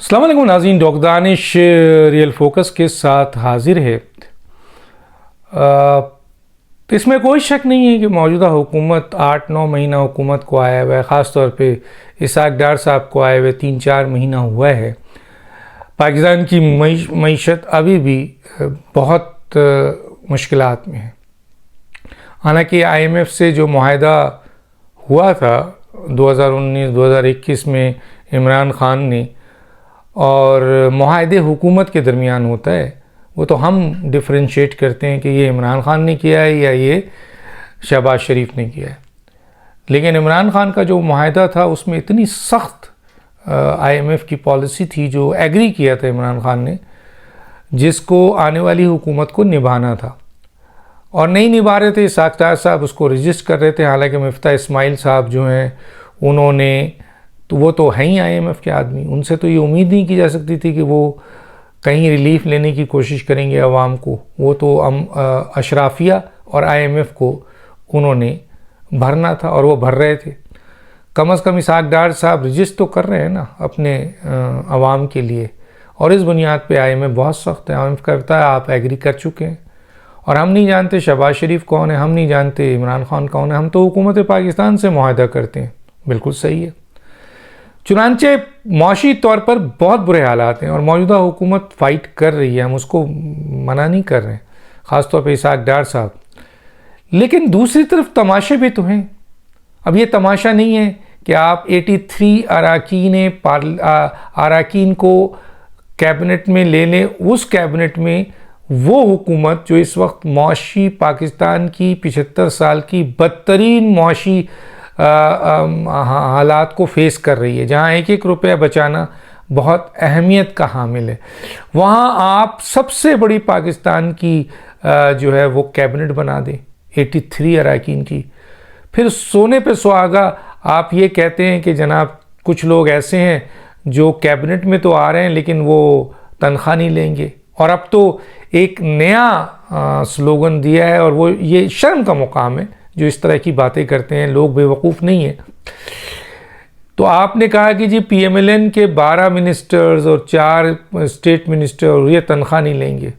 अस्सलाम वालेकुम नाज़रीन, डॉक्टर दानिश रियल फोकस के साथ हाजिर है। इसमें कोई शक नहीं है कि मौजूदा हुकूमत 8-9 महीना हुकूमत को आया हुआ है। ख़ास तौर पे इसाक डार साहब को आए हुए 3-4 महीना हुआ है। पाकिस्तान की मईशत अभी भी बहुत मुश्किलात में है। हालांकि IMF से जो मुआहदा हुआ था 2019-2021 में इमरान खान ने, और मुआहदे हुकूमत के दरमियान होता है, वो तो हम डिफ्रेंशिएट करते हैं कि ये इमरान खान ने किया है या ये शहबाज शरीफ ने किया है। लेकिन इमरान खान का जो मुआहदा था उसमें इतनी सख्त IMF की पॉलिसी थी जो एग्री किया था इमरान खान ने, जिसको आने वाली हुकूमत को निभाना था और नहीं निभा रहे थे। इसाक डार साहब उसको रजिस्ट कर रहे थे। हालांकि मिफ्ता इस्माइल साहब जो हैं उन्होंने, तो वो तो हैं ही IMF के आदमी, उनसे तो ये उम्मीद नहीं की जा सकती थी कि वो कहीं रिलीफ लेने की कोशिश करेंगे आवाम को। वो तो अशराफिया और IMF को उन्होंने भरना था और वो भर रहे थे। कम अज़ कम इसाक डार साहब रजिस्ट तो कर रहे हैं ना अपने आवाम के लिए, और इस बुनियाद पे IMF बहुत सख्त है। IMF कहता है आप एग्री कर चुके हैं, और हम नहीं जानते शहबाज शरीफ कौन है, हम नहीं जानते इमरान खान कौन है, हम तो हुकूमत पाकिस्तान से मुआहदा करते हैं। बिल्कुल सही है। चुनांचे मौशी तौर पर बहुत बुरे हालात हैं और मौजूदा हुकूमत फ़ाइट कर रही है, हम उसको मना नहीं कर रहे हैं, ख़ास तौर पे इसाक डार साहब। लेकिन दूसरी तरफ तमाशे भी तो हैं। अब ये तमाशा नहीं है कि आप 83 अराकीन को कैबिनेट में ले लें। उस कैबिनेट में वो हुकूमत जो इस वक्त मौशी पाकिस्तान की 75 साल की बदतरीन मौशी हालात को फेस कर रही है, जहाँ एक एक रुपया बचाना बहुत अहमियत का हामिल है, वहाँ आप सबसे बड़ी पाकिस्तान की जो है वो कैबिनेट बना दें 83 अराकीन की। फिर सोने पे सुहागा आप ये कहते हैं कि जनाब कुछ लोग ऐसे हैं जो कैबिनेट में तो आ रहे हैं लेकिन वो तनख्वाह नहीं लेंगे। और अब तो एक नया स्लोगन दिया है, और वो ये शर्म का मुकाम है जो इस तरह की बातें करते हैं। लोग बेवकूफ़ नहीं है। तो आपने कहा कि जी PMLN के 12 मिनिस्टर्स और 4 स्टेट मिनिस्टर और ये तनख्वाह नहीं लेंगे।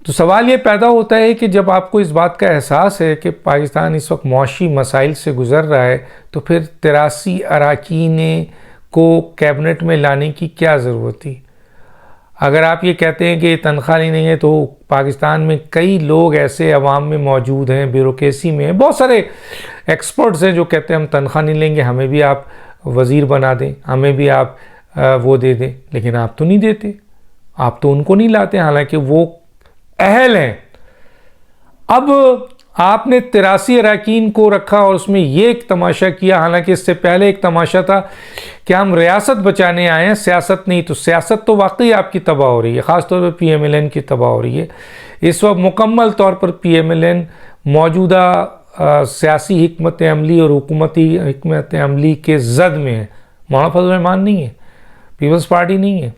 तो सवाल ये पैदा होता है कि जब आपको इस बात का एहसास है कि पाकिस्तान इस वक्त मौशी मसाइल से गुज़र रहा है, तो फिर 83 अराकीन को कैबिनेट में लाने की क्या ज़रूरत थी? अगर आप ये कहते हैं कि तनख्वाह नहीं है, तो पाकिस्तान में कई लोग ऐसे अवाम में मौजूद हैं, ब्यूरोक्रेसी में बहुत सारे एक्सपर्ट्स हैं जो कहते हैं हम तनख्वाह नहीं लेंगे, हमें भी आप वज़ीर बना दें, हमें भी आप वो दे दें। लेकिन आप तो नहीं देते, आप तो उनको नहीं लाते, हालांकि वो अहल हैं। अब आपने 83 अराकीन को रखा और उसमें ये एक तमाशा किया। हालांकि इससे पहले एक तमाशा था कि हम रियासत बचाने आए हैं, सियासत नहीं। तो सियासत तो वाकई आपकी तबाह हो रही है, ख़ासतौर पर PMLN की तबाह हो रही है। इस वक्त मुकम्मल तौर पर PMLN मौजूदा सियासी हिकमत अमली और हुकूमती हिकमत अमली के जद में है। मौलाना फजल रहमान नहीं है, पीपल्स पार्टी नहीं है,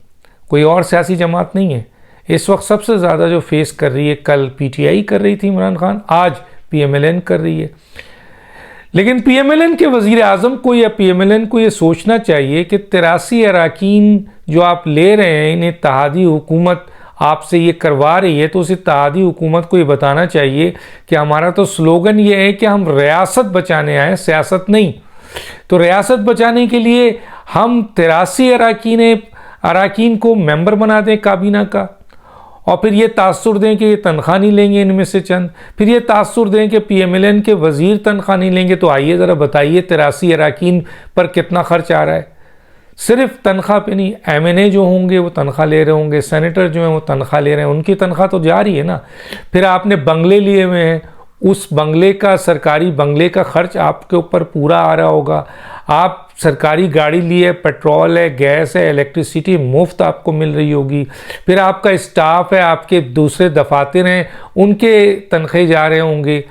कोई और सियासी जमात नहीं है। इस वक्त सबसे ज़्यादा जो फेस कर रही है, कल PTI कर रही थी इमरान खान, आज PMLN कर रही है। लेकिन PMLN के वज़ीर आज़म को या PMLN को ये सोचना चाहिए कि 83 अराकीन जो आप ले रहे हैं, इन्हें इत्तेहादी हुकूमत आपसे ये करवा रही है, तो उस इत्तेहादी हुकूमत को ये बताना चाहिए कि हमारा तो स्लोगन ये है कि हम रियासत बचाने आए, सियासत नहीं। तो रियासत बचाने के लिए हम 83 अराकीन को मेंबर बना दें काबीना का, और फिर ये तासुर दें कि ये तनख्वाह नहीं लेंगे इनमें से चंद, फिर ये तासुर दें कि PMLN के वज़ीर तनख्वाह नहीं लेंगे। तो आइए ज़रा बताइए 83 अराकीन पर कितना खर्च आ रहा है? सिर्फ तनख्वाह पे नहीं, MNA जो होंगे वो तनख्वाह ले रहे होंगे, सेनेटर जो हैं वो तनख्वाह ले रहे हैं, उनकी तनख्वाह तो जा रही है ना। फिर आपने बंगले लिए हुए हैं, उस बंगले का, सरकारी बंगले का खर्च आपके ऊपर पूरा आ रहा होगा। आप सरकारी गाड़ी लिए, पेट्रोल है, गैस है, इलेक्ट्रिसिटी मुफ्त आपको मिल रही होगी। फिर आपका स्टाफ है, आपके दूसरे दफातर हैं, उनके तनख्वाह जा रहे होंगे,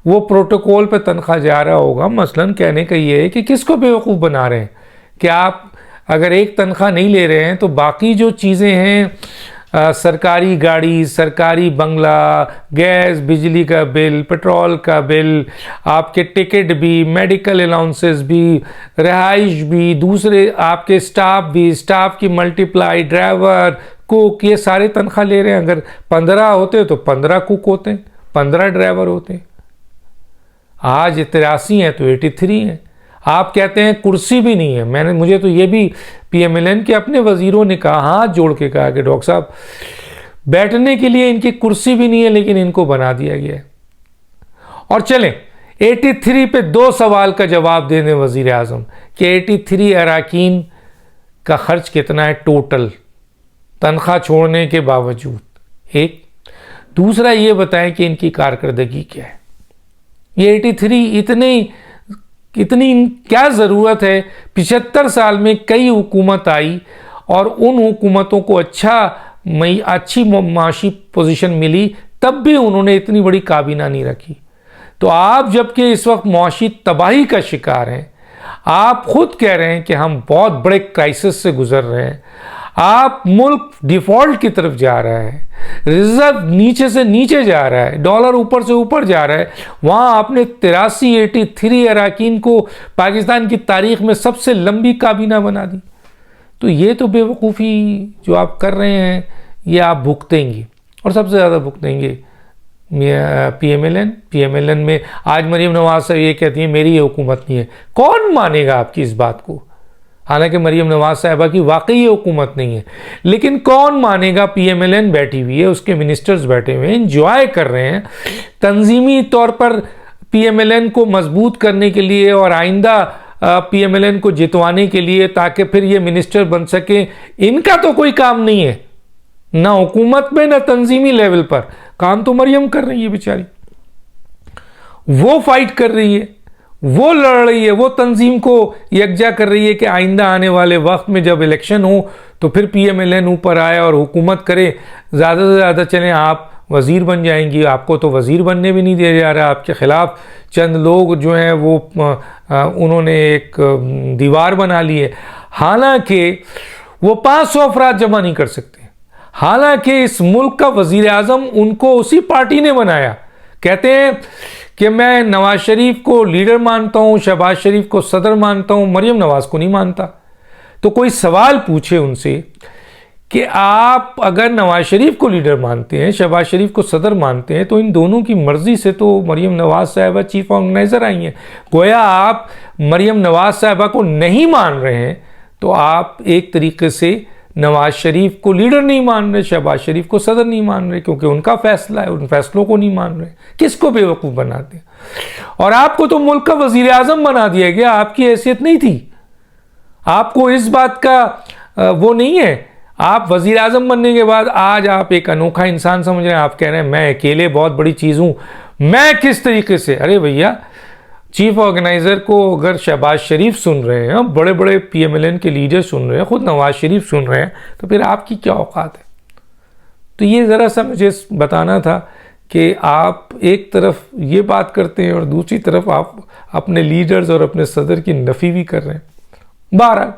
वो प्रोटोकॉल पे तनख्वाह जा रहा होगा। मसलन कहने का ये है कि किसको बेवकूफ़ बना रहे हैं कि आप अगर एक तनख्वाह नहीं ले रहे हैं तो बाकी जो चीज़ें हैं सरकारी गाड़ी, सरकारी बंगला, गैस बिजली का बिल, पेट्रोल का बिल, आपके टिकट भी, मेडिकल अलाउंसेस भी, रिहाइश भी, दूसरे आपके स्टाफ भी, स्टाफ की मल्टीप्लाई, ड्राइवर, कुक, ये सारे तनख्वाह ले रहे हैं। अगर 15 होते तो 15 कुक होते हैं, 15 ड्राइवर होते हैं। आज 83 है तो 83 है। आप कहते हैं कुर्सी भी नहीं है। मुझे तो ये भी पीएमएलएन के अपने वजीरों ने कहा, हाथ जोड़ के कहा कि डॉक्टर साहब बैठने के लिए इनकी कुर्सी भी नहीं है, लेकिन इनको बना दिया गया है। और चलें 83 पे 2 सवाल का जवाब दे दें वजीर आजम कि 83 अरकान का खर्च कितना है टोटल तनख्वाह छोड़ने के बावजूद। एक दूसरा ये बताएं कि इनकी कारकर्दगी क्या है। ये 83 इतनी क्या ज़रूरत है। 75 साल में कई हुकूमत आई और उन हुकूमतों को अच्छी माशी पोजीशन मिली, तब भी उन्होंने इतनी बड़ी काबीना नहीं रखी। तो आप जबकि इस वक्त माशी तबाही का शिकार हैं, आप खुद कह रहे हैं कि हम बहुत बड़े क्राइसिस से गुजर रहे हैं, आप मुल्क डिफॉल्ट की तरफ जा रहा है, रिजर्व नीचे से नीचे जा रहा है, डॉलर ऊपर से ऊपर जा रहा है, वहाँ आपने 83 अरकान को पाकिस्तान की तारीख में सबसे लंबी काबीना बना दी। तो ये तो बेवकूफ़ी जो आप कर रहे हैं ये आप भुगतेंगे, और सबसे ज़्यादा भुगतेंगे पीएमएलएन में। आज मरीम नवाज साहब ये कहती है मेरी ये हुकूमत नहीं है। कौन मानेगा आपकी इस बात को? हालांकि मरीम नवाज साहिबा की वाकई ये हुकूमत नहीं है, लेकिन कौन मानेगा? पीएमएलएन बैठी हुई है, उसके मिनिस्टर्स बैठे हुए हैं, इंजॉय कर रहे हैं। तंजीमी तौर पर पीएमएलएन को मजबूत करने के लिए और आइंदा पीएमएलएन को जितवाने के लिए, ताकि फिर ये मिनिस्टर बन सके। इनका तो कोई काम नहीं है, ना हुकूमत में ना तंजीमी लेवल पर। काम तो मरियम कर रही है बेचारी, वो फाइट कर रही है, वो लड़ रही है, वो तंजीम को यकजा कर रही है कि आइंदा आने वाले वक्त में जब इलेक्शन हो तो फिर पीएमएलएन ऊपर आए और हुकूमत करे। ज़्यादा से ज़्यादा चलें आप वज़ीर बन जाएंगी, आपको तो वज़ीर बनने भी नहीं दिया जा रहा। आपके ख़िलाफ़ चंद लोग जो हैं वो उन्होंने एक दीवार बना ली है। हालांकि वो 500 अफराद जमा नहीं कर सकते। हालांकि इस मुल्क का वज़ीर आज़म उनको उसी पार्टी ने बनाया। कहते हैं कि मैं नवाज शरीफ को लीडर मानता हूँ, शहबाज शरीफ को सदर मानता हूँ, मरियम नवाज को नहीं मानता। तो कोई सवाल पूछे उनसे कि आप अगर नवाज शरीफ को लीडर मानते हैं, शहबाज शरीफ को सदर मानते हैं, तो इन दोनों की मर्जी से तो मरियम नवाज साहिबा चीफ ऑर्गेनाइजर आई हैं। गोया आप मरियम नवाज साहिबा को नहीं मान रहे हैं, तो आप एक तरीके से नवाज शरीफ को लीडर नहीं मान रहे, शहबाज शरीफ को सदर नहीं मान रहे, क्योंकि उनका फैसला है, उन फैसलों को नहीं मान रहे। किसको बेवकूफ़ बनाते हैं? और आपको तो मुल्क का वजीर आजम बना दिया गया, आपकी हैसियत नहीं थी। आपको इस बात का वो नहीं है। आप वजीर आजम बनने के बाद आज आप एक अनोखा इंसान समझ रहे हैं। आप कह रहे हैं मैं अकेले बहुत बड़ी चीज़ हूँ, मैं किस तरीके से? अरे भैया, चीफ ऑर्गेनाइजर को अगर शहबाज शरीफ सुन रहे हैं, बड़े बड़े पीएमएलएन के लीडर सुन रहे हैं, खुद नवाज शरीफ सुन रहे हैं, तो फिर आपकी क्या औकात है? तो ये ज़रा सा मुझे बताना था कि आप एक तरफ ये बात करते हैं और दूसरी तरफ आप अपने लीडर्स और अपने सदर की नफ़ी भी कर रहे हैं। बहरहाल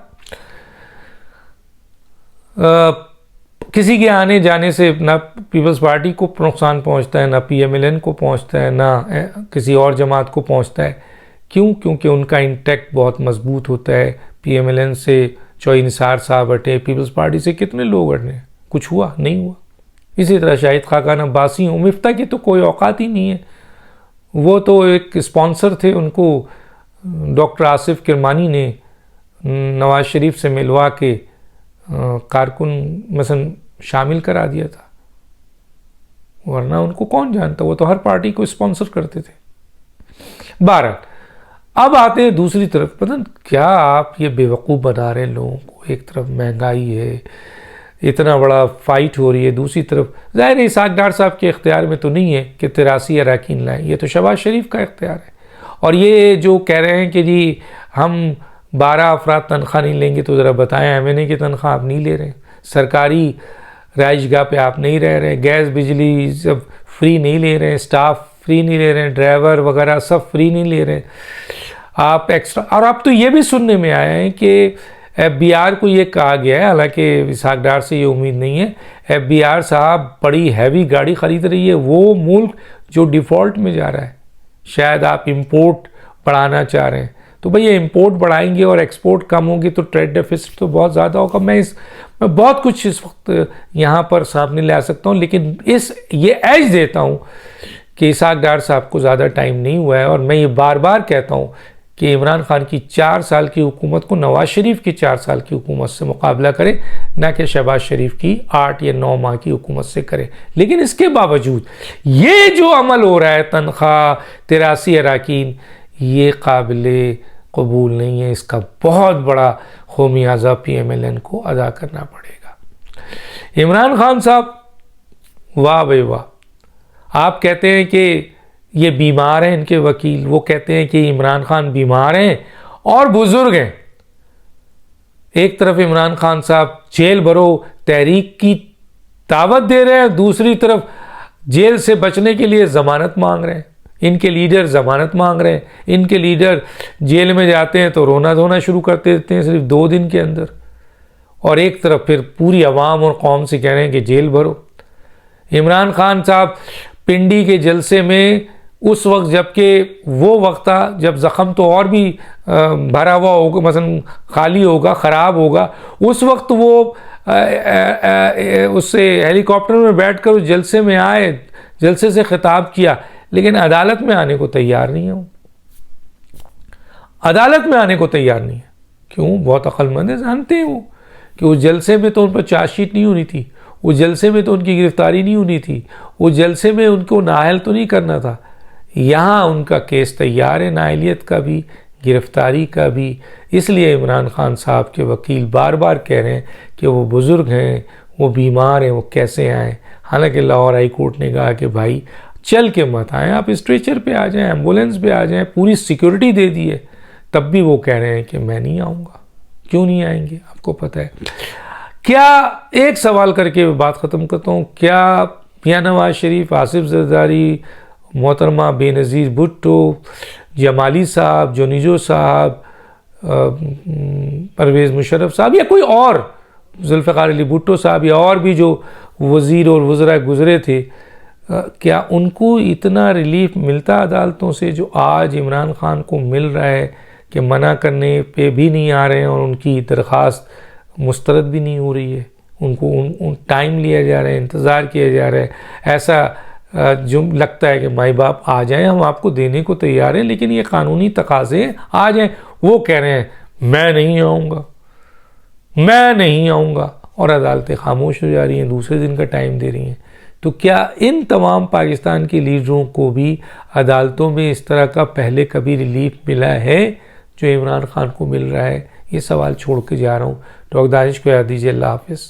किसी के आने जाने से ना पीपल्स पार्टी को नुकसान पहुंचता है, ना पीएमएलएन को पहुंचता है, ना किसी और जमात को पहुंचता है। क्यों? क्योंकि उनका इंटैक्ट बहुत मजबूत होता है। पीएमएलएन से चौई निसार साहब हटे, पीपल्स पार्टी से कितने लोग हटे, कुछ हुआ? नहीं हुआ। इसी तरह शाहिद खाकान अब्बासी हूँ, मिफ्ता की तो कोई औकात ही नहीं है। वो तो एक स्पॉन्सर थे, उनको डॉक्टर आसिफ किरमानी ने नवाज शरीफ से मिलवा के कारकुन मसन शामिल करा दिया था, वरना उनको कौन जानता, वो तो हर पार्टी को स्पॉन्सर करते थे। 12 अब आते हैं दूसरी तरफ। पता क्या आप ये बेवकूफ़ बना रहे हैं लोगों को। एक तरफ महंगाई है, इतना बड़ा फाइट हो रही है, दूसरी तरफ ज़ाहिर है इसाक डार साहब के इख्तियार में तो नहीं है कि 83 अरकान लाएँ, ये तो शहबाज शरीफ का इख्तियार है। और ये जो कह रहे हैं कि जी हम 12 अफराद तनख्वाह नहीं लेंगे, तो ज़रा बताएं एमएनए की तनख्वाह आप नहीं ले रहे, सरकारी रहाइशगाह पे आप नहीं रह रहे, गैस बिजली सब फ्री नहीं ले रहे, स्टाफ फ्री नहीं ले रहे, ड्राइवर वगैरह सब फ्री नहीं ले रहे, आप एक्स्ट्रा। और अब तो ये भी सुनने में आया है कि FBR को ये कहा गया है, हालांकि इसहाक डार से ये उम्मीद नहीं है, FBR साहब बड़ी हैवी गाड़ी ख़रीद रही है, वो मुल्क जो डिफ़ॉल्ट में जा रहा है। शायद आप इंपोर्ट बढ़ाना चाह रहे हैं, तो भाई ये इंपोर्ट बढ़ाएंगे और एक्सपोर्ट कम होगी तो ट्रेड डेफिसिट तो बहुत ज़्यादा होगा। मैं बहुत कुछ इस वक्त यहाँ पर सामने ले आ सकता हूँ, लेकिन ये एज देता हूँ कि इसहाक डार साहब को ज़्यादा टाइम नहीं हुआ है। और मैं ये बार बार कहता हूँ कि इमरान खान की 4 साल की हुकूमत को नवाज शरीफ की 4 साल की हुकूमत से मुकाबला करें, ना कि शहबाज शरीफ की 8 या 9 माह की हुकूमत से करें। लेकिन इसके बावजूद ये जो अमल हो रहा है, तनख्वाह 83 अरकान, ये काबिल कबूल नहीं है। इसका बहुत बड़ा खामियाजा PMLN को अदा करना पड़ेगा। इमरान खान साहब, वाह भाई वाह। आप कहते हैं कि ये बीमार हैं, इनके वकील वो कहते हैं कि इमरान खान बीमार हैं और बुजुर्ग हैं। एक तरफ इमरान खान साहब जेल भरो तहरीक की दावत दे रहे हैं, दूसरी तरफ जेल से बचने के लिए ज़मानत मांग रहे हैं। इनके लीडर ज़मानत मांग रहे हैं, इनके लीडर जेल में जाते हैं तो रोना धोना शुरू कर देते हैं सिर्फ 2 दिन के अंदर, और एक तरफ फिर पूरी आवाम और कौम से कह रहे हैं कि जेल भरो। इमरान खान साहब पिंडी के जलसे में उस वक्त, जबकि वो वक्त था जब ज़ख़म तो और भी भरा हुआ होगा, मसलन खाली होगा, ख़राब होगा, उस वक्त वो उससे हेलीकॉप्टर में बैठकर उस जलसे में आए, जलसे से खिताब किया, लेकिन अदालत में आने को तैयार नहीं है। अदालत में आने को तैयार नहीं है। क्यों? बहुत अक्लमंद है, जानते हैं वो कि उस जलसे में तो उन पर चार्जशीट नहीं होनी थी, उस जलसे में तो उनकी गिरफ्तारी नहीं होनी थी, उस जलसे में उनको नाअहल तो नहीं करना था। यहाँ उनका केस तैयार है, नाअहलियत का भी, गिरफ्तारी का भी। इसलिए इमरान खान साहब के वकील बार बार कह रहे हैं कि वो बुज़ुर्ग हैं, वो बीमार हैं, वो कैसे आएँ। हालांकि लाहौर हाई कोर्ट ने कहा कि भाई चल के मत आएँ, आप स्ट्रेचर पे आ जाएँ, एम्बुलेंस पे आ जाएँ, पूरी सिक्योरिटी दे दी है। तब भी वो कह रहे हैं कि मैं नहीं आऊँगा। क्यों नहीं आएंगे? आपको पता है क्या? एक सवाल करके बात ख़त्म करता हूँ। क्या मियां नवाज शरीफ, आसिफ जरदारी, मोहतरमा बेनज़ीर भुट्टो, जमाली साहब, जोनिजो साहब, परवेज़ मुशर्रफ साहब, या कोई और, जुल्फ़िकार अली भुट्टो साहब, या और भी जो वज़ीर और वज़रा गुज़रे थे, क्या उनको इतना रिलीफ मिलता अदालतों से जो आज इमरान खान को मिल रहा है कि मना करने पे भी नहीं आ रहे हैं और उनकी दरख्वास्त मुस्तरद भी नहीं हो रही है? उनको टाइम लिया जा रहा है, इंतज़ार किया जा रहा है। ऐसा जो लगता है कि माई बाप आ जाएं, हम आपको देने को तैयार हैं, लेकिन ये कानूनी तकाज़े आ जाएं। वो कह रहे हैं मैं नहीं आऊँगा, मैं नहीं आऊँगा, और अदालतें खामोश हो जा रही हैं, दूसरे दिन का टाइम दे रही हैं। तो क्या इन तमाम पाकिस्तान के लीडरों को भी अदालतों में इस तरह का पहले कभी रिलीफ मिला है जो इमरान खान को मिल रहा है? ये सवाल छोड़ के जा रहा हूँ। डॉक्टर दानिश को याद दीजिए। अल्लाह हाफ़िज़।